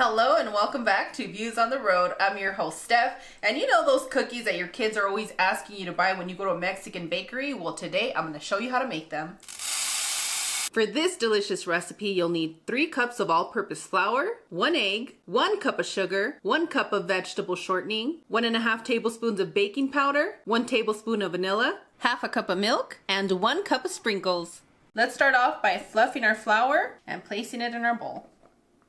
Hello and welcome back to Views on the Road. I'm your host Steph, and you know those cookies that your kids are always asking you to buy when you go to a Mexican bakery? Well, today I'm going to show you how to make them. For this delicious recipe, you'll need 3 cups of all-purpose flour, 1 egg, 1 cup of sugar, 1 cup of vegetable shortening, 1.5 tablespoons of baking powder, 1 tablespoon of vanilla, half a cup of milk, and 1 cup of sprinkles. Let's start off by fluffing our flour and placing it in our bowl.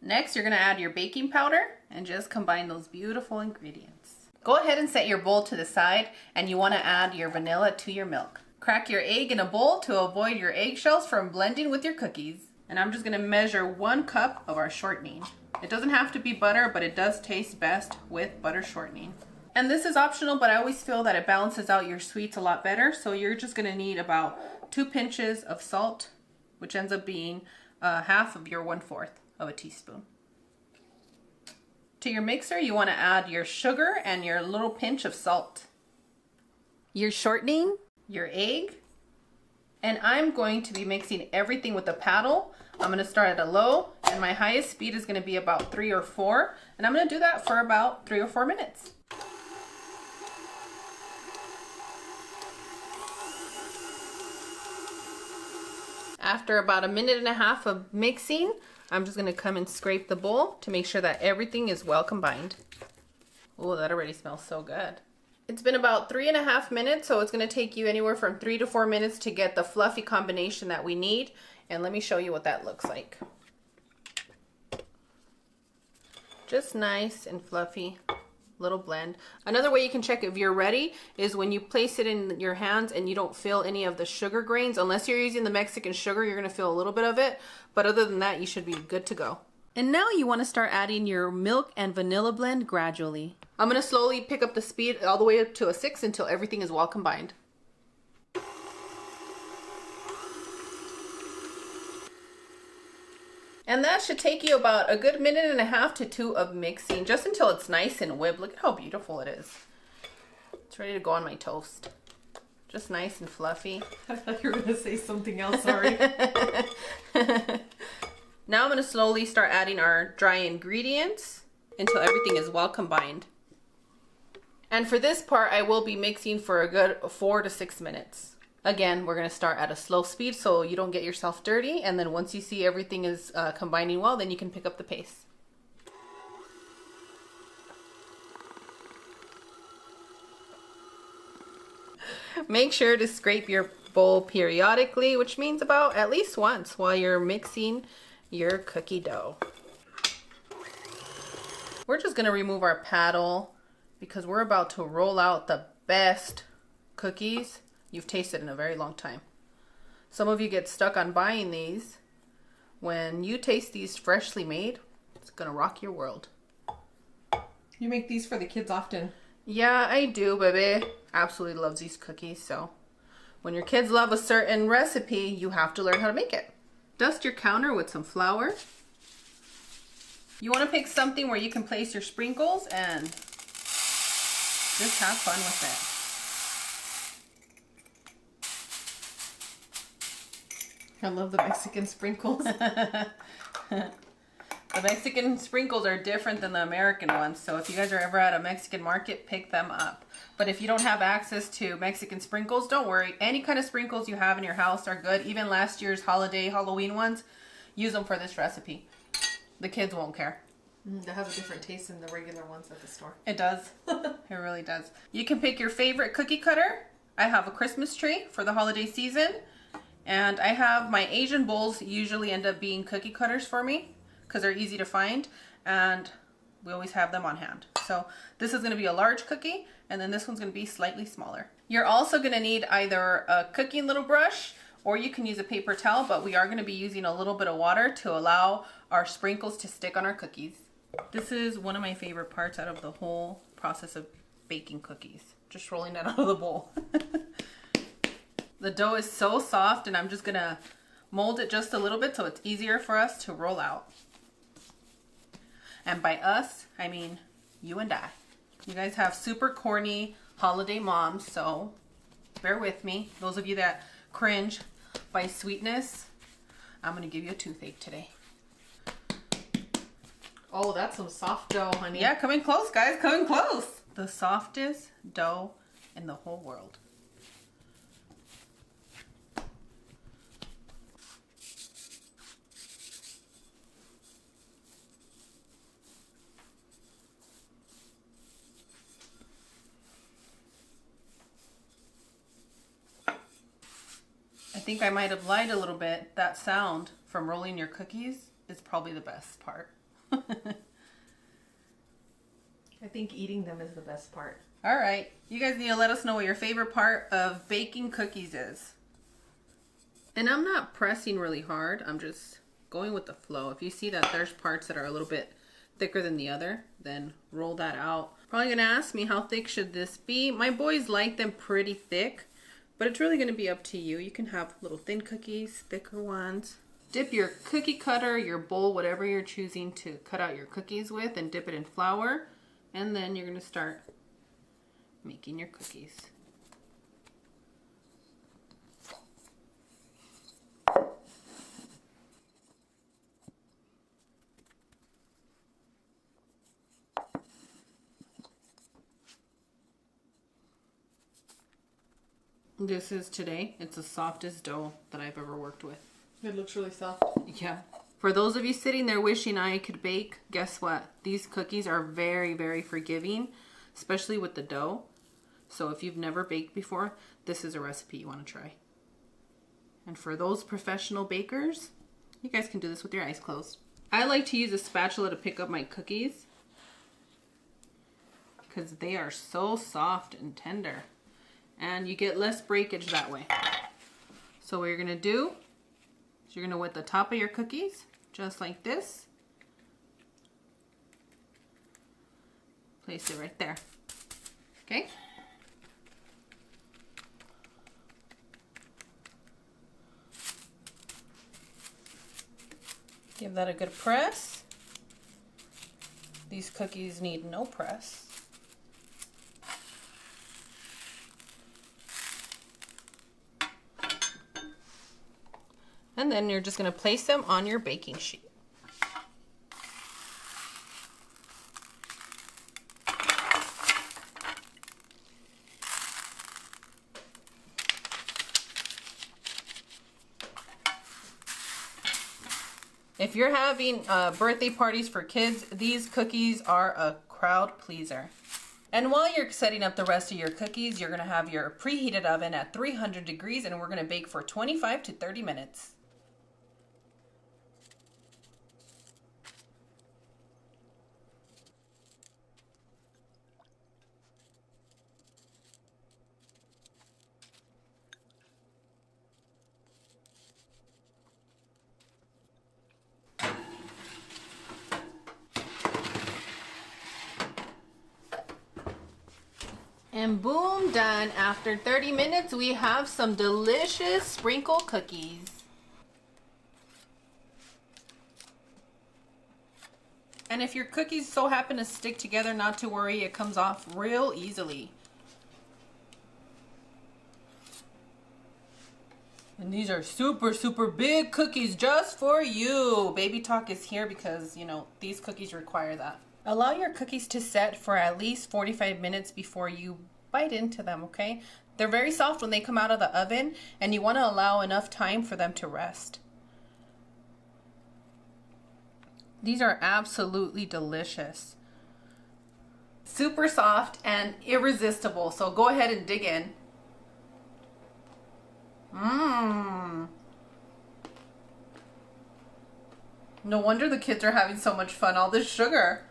Next, you're going to add your baking powder and just combine those beautiful ingredients. Go ahead and set your bowl to the side, and you want to add your vanilla to your milk. Crack your egg in a bowl to avoid your eggshells from blending with your cookies. And I'm just going to measure 1 cup of our shortening. It doesn't have to be butter, but it does taste best with butter shortening. And this is optional, but I always feel that it balances out your sweets a lot better. So you're just going to need about 2 pinches of salt, which ends up being half of your 1/4 of a teaspoon. To your mixer, you want to add your sugar and your little pinch of salt, your shortening, your egg, and I'm going to be mixing everything with a paddle. I'm going to start at a low, and my highest speed is going to be about 3 or 4, and I'm going to do that for about 3 or 4 minutes. After about 1.5 minutes of mixing, I'm just going to come and scrape the bowl to make sure that everything is well combined. Oh, that already smells so good. It's been about 3.5 minutes, so it's going to take you anywhere from 3 to 4 minutes to get the fluffy combination that we need. And let me show you what that looks like. Just nice and fluffy little blend. Another way you can check if you're ready is when you place it in your hands and you don't feel any of the sugar grains. Unless you're using the Mexican sugar, you're going to feel a little bit of it, but other than that, you should be good to go. And now you want to start adding your milk and vanilla blend gradually. I'm going to slowly pick up the speed all the way up to a 6 until everything is well combined. And that should take you about a good 1.5 minutes to 2 of mixing, just until it's nice and whipped. Look at how beautiful it is. It's ready to go on my toast. Just nice and fluffy. I thought you were going to say something else, sorry. Now I'm going to slowly start adding our dry ingredients until everything is well combined. And for this part, I will be mixing for a good 4 to 6 minutes. Again, we're going to start at a slow speed so you don't get yourself dirty. And then once you see everything is combining well, then you can pick up the pace. Make sure to scrape your bowl periodically, which means about at least once while you're mixing your cookie dough. We're just going to remove our paddle because we're about to roll out the best cookies you've tasted in a very long time. Some of you get stuck on buying these. When you taste these freshly made, it's gonna rock your world. You make these for the kids often. Yeah, I do, baby. Absolutely loves these cookies. So when your kids love a certain recipe, you have to learn how to make it. Dust your counter with some flour. You want to pick something where you can place your sprinkles and just have fun with it. I love the Mexican sprinkles. The Mexican sprinkles are different than the American ones, so if you guys are ever at a Mexican market, pick them up. But if you don't have access to Mexican sprinkles, don't worry. Any kind of sprinkles you have in your house are good. Even last year's Halloween ones, use them for this recipe. The kids won't care. They have a different taste than the regular ones at the store. It does. It really does. You can pick your favorite cookie cutter. I have a Christmas tree for the holiday season. And I have my Asian bowls usually end up being cookie cutters for me because they're easy to find and we always have them on hand. So this is going to be a large cookie and then this one's going to be slightly smaller. You're also going to need either a cooking little brush or you can use a paper towel, but we are going to be using a little bit of water to allow our sprinkles to stick on our cookies. This is one of my favorite parts out of the whole process of baking cookies. Just rolling that out of the bowl. The dough is so soft and I'm just gonna mold it just a little bit so it's easier for us to roll out. And by us, I mean you and I. You guys have super corny holiday moms, so bear with me. Those of you that cringe by sweetness, I'm gonna give you a toothache today. Oh, that's some soft dough, honey. Yeah, coming close, guys. Coming close. The softest dough in the whole world. I think I might have lied a little bit. That sound from rolling your cookies is probably the best part. I think eating them is the best part. All right. You guys need to let us know what your favorite part of baking cookies is. And I'm not pressing really hard. I'm just going with the flow. If you see that there's parts that are a little bit thicker than the other, then roll that out. Probably going to ask me how thick should this be. My boys like them pretty thick, but it's really going to be up to you. You can have little thin cookies, thicker ones. Dip your cookie cutter, your bowl, whatever you're choosing to cut out your cookies with, and dip it in flour. And then you're going to start making your cookies. This is today. It's the softest dough that I've ever worked with. It looks really soft. Yeah. For those of you sitting there wishing I could bake, guess what? These cookies are very, very forgiving, especially with the dough. So if you've never baked before, this is a recipe you want to try. And for those professional bakers, you guys can do this with your eyes closed. I like to use a spatula to pick up my cookies because they are so soft and tender. And you get less breakage that way. So what you're going to do is you're going to wet the top of your cookies just like this. Place it right there. Okay? Give that a good press. These cookies need no press. And then you're just going to place them on your baking sheet. If you're having birthday parties for kids, these cookies are a crowd pleaser. And while you're setting up the rest of your cookies, you're going to have your preheated oven at 300 degrees and we're going to bake for 25 to 30 minutes. And boom, done. After 30 minutes, we have some delicious sprinkle cookies. And if your cookies so happen to stick together, not to worry, it comes off real easily. And these are super, super big cookies just for you. Baby Talk is here because, you know, these cookies require that. Allow your cookies to set for at least 45 minutes before you bite into them, okay? They're very soft when they come out of the oven, and you want to allow enough time for them to rest. These are absolutely delicious. Super soft and irresistible, so go ahead and dig in. Mmm. No wonder the kids are having so much fun, all this sugar.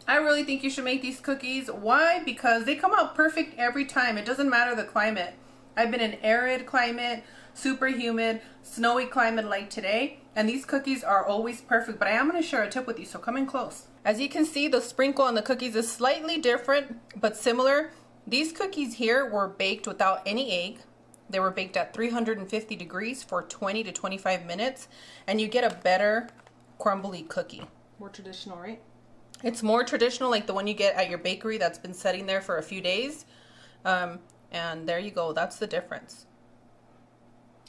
I really think you should make these cookies. Why? Because they come out perfect every time. It doesn't matter the climate. I've been in arid climate, super humid, snowy climate like today, and these cookies are always perfect. But I am going to share a tip with you, so come in close. As you can see, the sprinkle on the cookies is slightly different, but similar. These cookies here were baked without any egg. They were baked at 350 degrees for 20 to 25 minutes, and you get a better crumbly cookie. More traditional, right? It's more traditional, like the one you get at your bakery that's been sitting there for a few days. And there you go. That's the difference.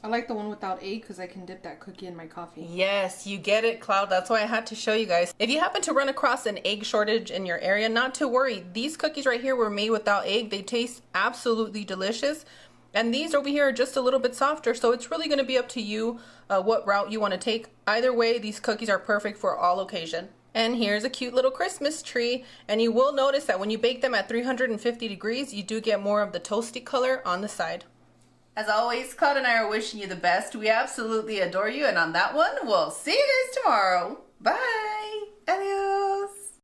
I like the one without egg because I can dip that cookie in my coffee. Yes, you get it, Cloud. That's why I had to show you guys. If you happen to run across an egg shortage in your area, not to worry. These cookies right here were made without egg. They taste absolutely delicious. And these over here are just a little bit softer, so it's really going to be up to you what route you want to take. Either way, these cookies are perfect for all occasion. And here's a cute little Christmas tree. And you will notice that when you bake them at 350 degrees, you do get more of the toasty color on the side. As always, Cloud and I are wishing you the best. We absolutely adore you. And on that one, we'll see you guys tomorrow. Bye. Adios.